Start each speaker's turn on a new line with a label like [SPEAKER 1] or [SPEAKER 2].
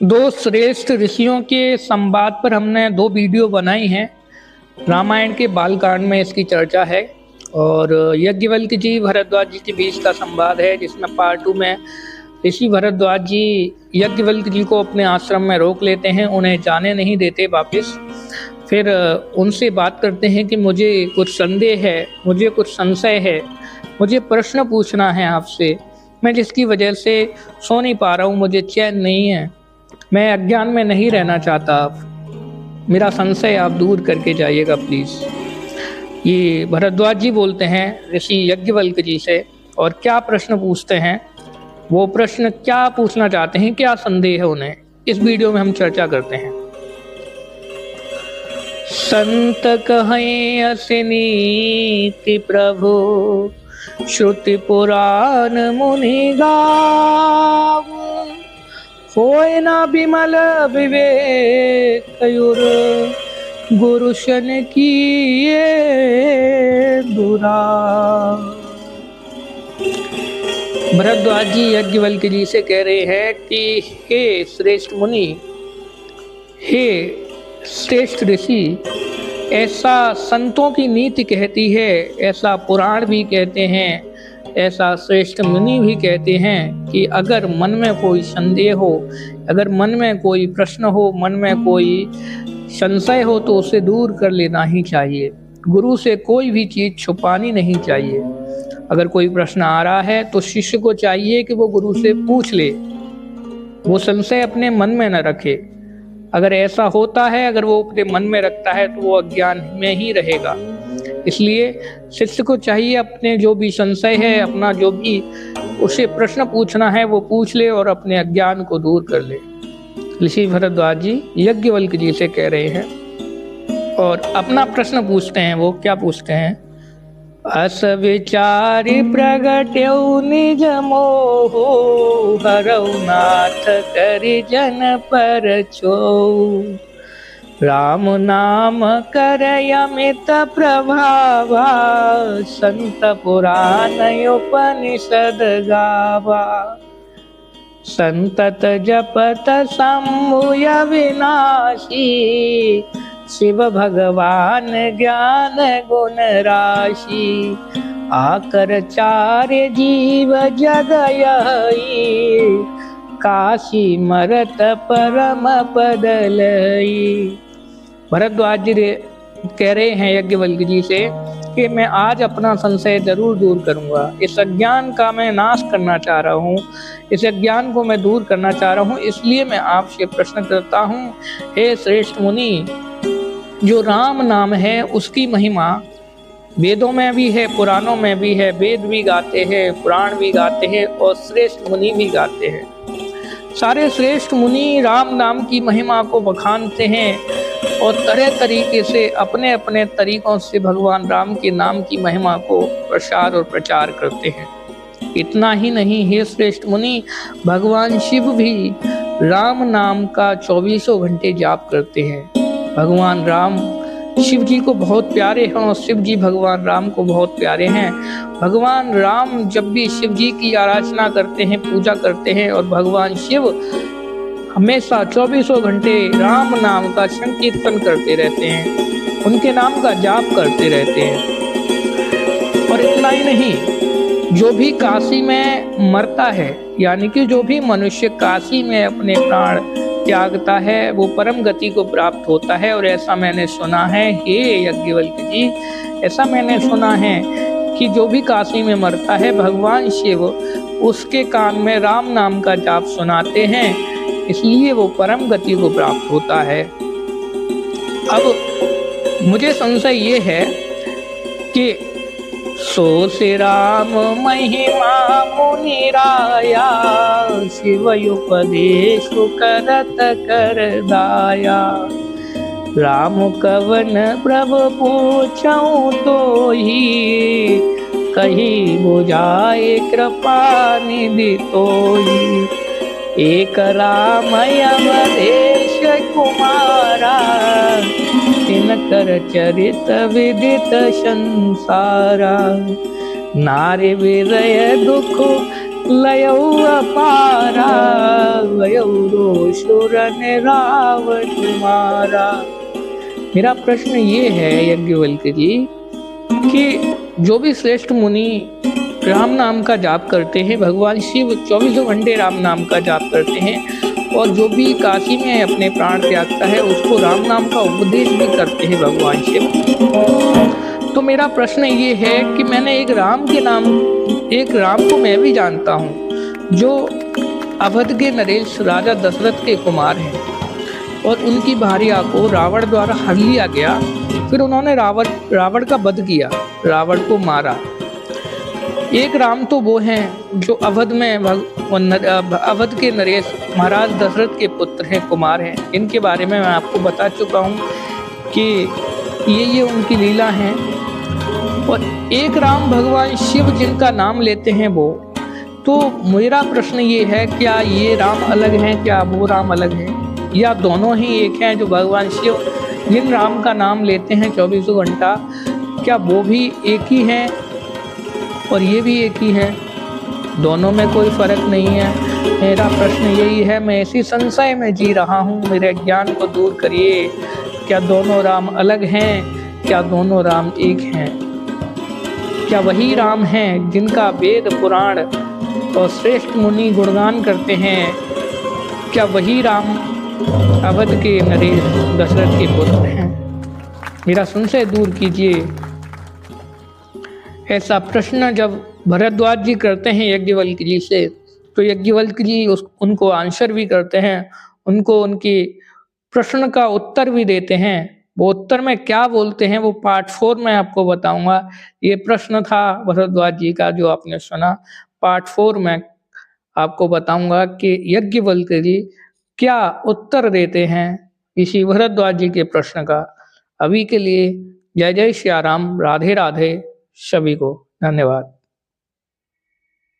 [SPEAKER 1] दो श्रेष्ठ ऋषियों के संवाद पर हमने दो वीडियो बनाई हैं। रामायण के बालकांड में इसकी चर्चा है और यज्ञवल्क्य जी भरद्वाज जी के बीच का संवाद है, जिसमें पार्ट 2 में ऋषि भरद्वाज जी यज्ञवल्क्य जी को अपने आश्रम में रोक लेते हैं, उन्हें जाने नहीं देते वापस। फिर उनसे बात करते हैं कि मुझे कुछ संदेह है, मुझे कुछ संशय है, मुझे प्रश्न पूछना है आपसे, मैं जिसकी वजह से सो नहीं पा रहा हूँ, मुझे चैन नहीं है, मैं अज्ञान में नहीं रहना चाहता। आप मेरा संशय आप दूर करके जाइएगा प्लीज़। ये भरद्वाज जी बोलते हैं ऋषि यज्ञवल्क्य जी से, और क्या प्रश्न पूछते हैं, वो प्रश्न क्या पूछना चाहते हैं, क्या संदेह है उन्हें, इस वीडियो में हम चर्चा करते हैं। संत कहें असिनीति प्रभु, श्रुति पुराण मुनि गाव, होय ना विमल विवेक गुरु शन किए दुरा। भरद्वाज जी यज्ञवल्क्य जी से कह रहे हैं कि हे श्रेष्ठ मुनि, हे श्रेष्ठ ऋषि, ऐसा संतों की नीति कहती है, ऐसा पुराण भी कहते हैं, ऐसा श्रेष्ठ मुनि भी कहते हैं कि अगर मन में कोई संदेह हो, अगर मन में कोई प्रश्न हो, मन में कोई संशय हो तो उसे दूर कर लेना ही चाहिए। गुरु से कोई भी चीज़ छुपानी नहीं चाहिए। अगर कोई प्रश्न आ रहा है तो शिष्य को चाहिए कि वो गुरु से पूछ ले, वो संशय अपने मन में न रखे। अगर ऐसा होता है, अगर वो अपने मन में रखता है तो वो अज्ञान में ही रहेगा। इसलिए शिष्य को चाहिए अपने जो भी संशय है, अपना जो भी उसे प्रश्न पूछना है वो पूछ ले और अपने अज्ञान को दूर कर ले। ऋषि भरद्वाज जी यज्ञवल्क्य जी से कह रहे हैं और अपना प्रश्न पूछते हैं। वो क्या पूछते हैं? अस विचारि प्रगट्यौ निज मोहो, हरौ नाथ करि जन पर छो, राम नाम करय अमित प्रभावा, संत पुराण उपनिषद गावा, संतत जपत शंभु अविनाशी, शिव भगवान ज्ञान गुण राशि, आकर चार्य जीव जगयई, काशी मरत परम पदलई। भरद्वाज जी कह रहे हैं यज्ञवल्क्य जी से कि मैं आज अपना संशय जरूर दूर करूंगा। इस अज्ञान का मैं नाश करना चाह रहा हूँ, इस अज्ञान को मैं दूर करना चाह रहा हूँ, इसलिए मैं आपसे प्रश्न करता हूँ। हे श्रेष्ठ मुनि, जो राम नाम है उसकी महिमा वेदों में भी है, पुराणों में भी है। वेद भी गाते हैं, पुराण भी गाते हैं और श्रेष्ठ मुनि भी गाते हैं। सारे श्रेष्ठ मुनि राम नाम की महिमा को बखानते हैं और तरह तरीके से अपने अपने तरीकों से भगवान राम के नाम की महिमा को प्रसार और प्रचार करते हैं। इतना ही नहीं, हे श्रेष्ठ मुनि, भगवान शिव भी राम नाम का 24 घंटे जाप करते हैं। भगवान राम शिव जी को बहुत प्यारे हैं और शिव जी भगवान राम को बहुत प्यारे हैं। भगवान राम जब भी शिव जी की आराधना करते हैं, पूजा करते हैं, और भगवान शिव हमेशा 24 घंटे राम नाम का संकीर्तन करते रहते हैं, उनके नाम का जाप करते रहते हैं। और इतना ही नहीं, जो भी काशी में मरता है, यानी कि जो भी मनुष्य काशी में अपने प्राण त्यागता है, वो परम गति को प्राप्त होता है। और ऐसा मैंने सुना है, हे यज्ञवल्क्य जी, ऐसा मैंने सुना है कि जो भी काशी में मरता है, भगवान शिव उसके कान में राम नाम का जाप सुनाते हैं, इसलिए वो परम गति को प्राप्त होता है। अब मुझे संशय ये है कि सो से राम महिमा मुनि राया, शिव उपदेश करत कर दाया, राम कवन प्रभु पूछऊं तो ही, कही बुझाए कृपा निधि तोही, एक राम अवधेश कुमारा, तिनकर चरित विदित संसारा, नारी विरय दुख लयौ अपारा, वयौ सुर ने रावण मारा। मेरा प्रश्न ये है यज्ञवल्क्य जी कि जो भी श्रेष्ठ मुनि राम नाम का जाप करते हैं, भगवान शिव 24 घंटे राम नाम का जाप करते हैं, और जो भी काशी में अपने प्राण त्यागता है उसको राम नाम का उपदेश भी करते हैं भगवान शिव। तो मेरा प्रश्न ये है कि मैंने एक राम को मैं भी जानता हूँ जो अवध के नरेश राजा दशरथ के कुमार हैं, और उनकी भार्या को रावण द्वारा हर लिया गया। फिर उन्होंने रावण का वध किया, रावण को मारा। एक राम तो वो हैं जो अवध के नरेश महाराज दशरथ के पुत्र हैं, कुमार हैं। इनके बारे में मैं आपको बता चुका हूँ कि ये उनकी लीला हैं। और एक राम भगवान शिव जिनका नाम लेते हैं वो, तो मेरा प्रश्न ये है, क्या ये राम अलग हैं, क्या वो राम अलग हैं, या दोनों ही एक हैं? जो भगवान शिव जिन राम का नाम लेते हैं 24 घंटा, क्या वो भी एक ही हैं और ये भी एक ही है? दोनों में कोई फर्क नहीं है। मेरा प्रश्न यही है, मैं इसी संशय में जी रहा हूँ, मेरे ज्ञान को दूर करिए। क्या दोनों राम अलग हैं, क्या दोनों राम एक हैं? क्या वही राम हैं जिनका वेद पुराण और श्रेष्ठ मुनि गुणगान करते हैं? क्या वही राम अवध के नरेश दशरथ के पुत्र हैं? मेरा संशय दूर कीजिए। ऐसा प्रश्न जब भरद्वाज जी करते हैं यज्ञवल्क्य जी से, तो यज्ञवल्क्य जी उनको आंसर भी करते हैं, उनको उनकी प्रश्न का उत्तर भी देते हैं। वो उत्तर में क्या बोलते हैं वो पार्ट 4 में आपको बताऊंगा। ये प्रश्न था भरद्वाज जी का जो आपने सुना, पार्ट 4 में आपको बताऊंगा कि यज्ञवल्क्य जी क्या उत्तर देते हैं इसी भरद्वाज जी के प्रश्न का। अभी के लिए जय जय श्री राम, राधे राधे सभी को, धन्यवाद।